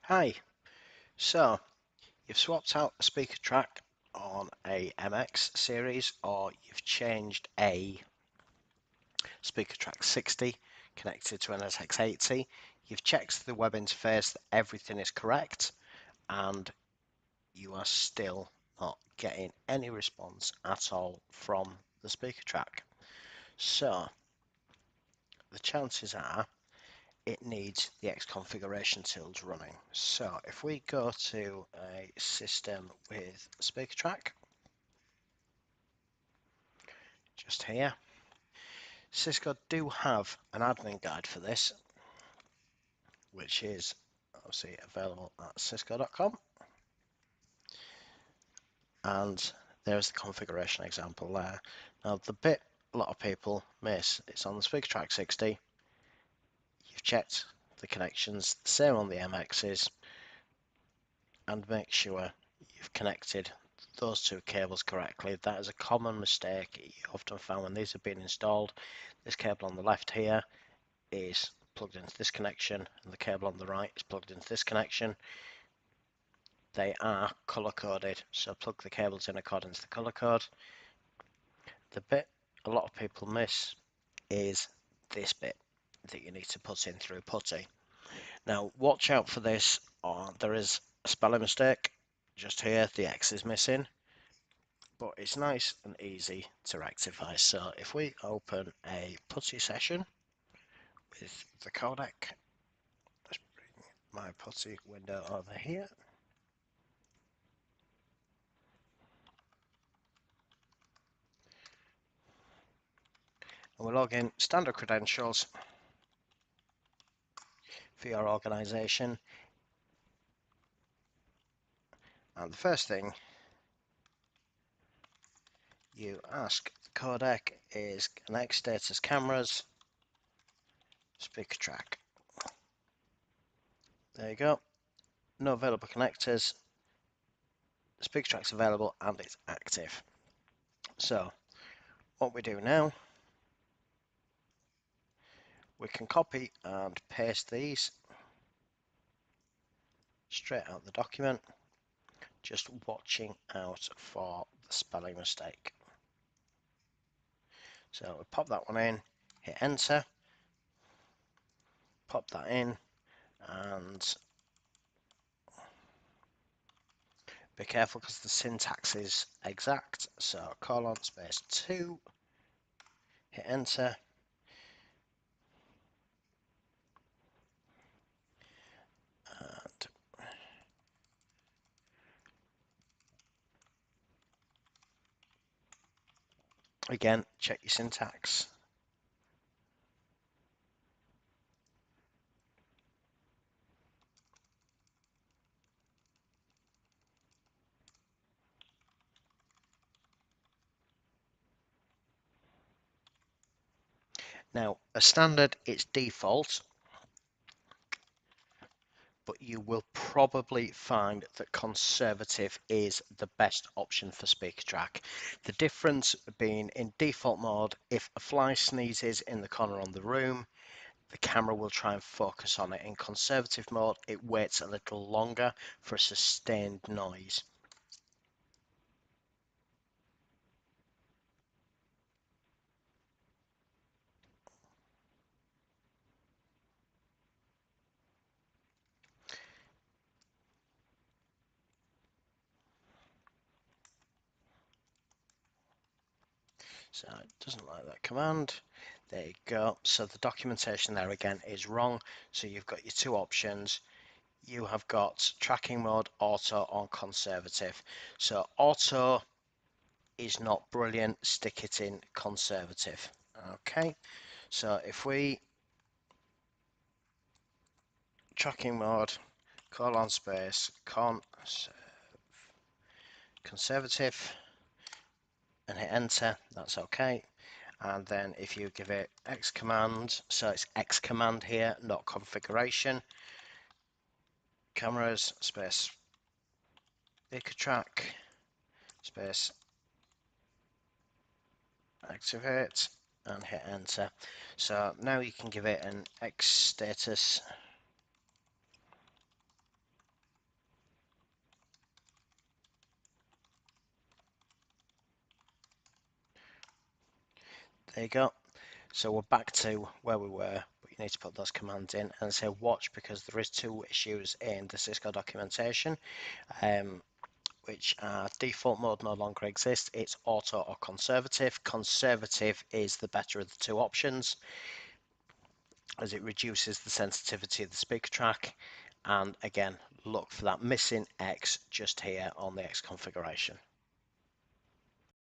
Hi, so you've swapped out a Speakertrack on a MX series, or you've changed a Speakertrack 60 connected to an SX80. You've checked the web interface that everything is correct, and you are still not getting any response at all from the Speakertrack. So the chances are it needs the X configuration tools running. So if we go to a system with Speakertrack, just here, Cisco do have an admin guide for this, which is obviously available at cisco.com, and there's the configuration example there. Now the bit a lot of people miss, it's on the Speakertrack 60. You've checked the connections, the same on the MXs, and make sure you've connected those two cables correctly. That is a common mistake you often found when these have been installed. This cable on the left here is plugged into this connection, and the cable on the right is plugged into this connection. They are color coded, so plug the cables in according to the color code. The bit a lot of people miss is this bit that you need to put in through putty. Now watch out for this, or there is a spelling mistake just here. The X is missing, but it's nice and easy to rectify. So if we open a putty session with the codec, let's bring my putty window over here. And we'll log in standard credentials for your organization. And the first thing you ask the codec is connect status cameras, Speakertrack. There you go. No available connectors. Speakertrack's available and it's active. So what we do now, we can copy and paste these straight out of the document, just watching out for the spelling mistake. So we pop that one in, hit enter, pop that in, and be careful because the syntax is exact. So colon space 2, hit enter, and again check your syntax. Now, as standard, it's default, but you will probably find that conservative is the best option for Speakertrack. The difference being in default mode, if a fly sneezes in the corner of the room, the camera will try and focus on it. In conservative mode, it waits a little longer for a sustained noise. So it doesn't like that command. There you go. So the documentation there again is wrong. So you've got your two options. You have got tracking mode, auto, or conservative. So auto is not brilliant. Stick it in conservative. Okay. So if we tracking mode, colon space, conservative, and hit enter, that's okay. And then if you give it X command, so it's X command here, not configuration, cameras, space, Speakertrack, space, activate, and hit enter. So now you can give it an X status There you go. So we're back to where we were, but you need to put those commands in and say watch, because there is two issues in the Cisco documentation, which are default mode no longer exists. It's auto or conservative. Conservative is the better of the two options, as it reduces the sensitivity of the speaker track. And again, look for that missing X just here on the X configuration.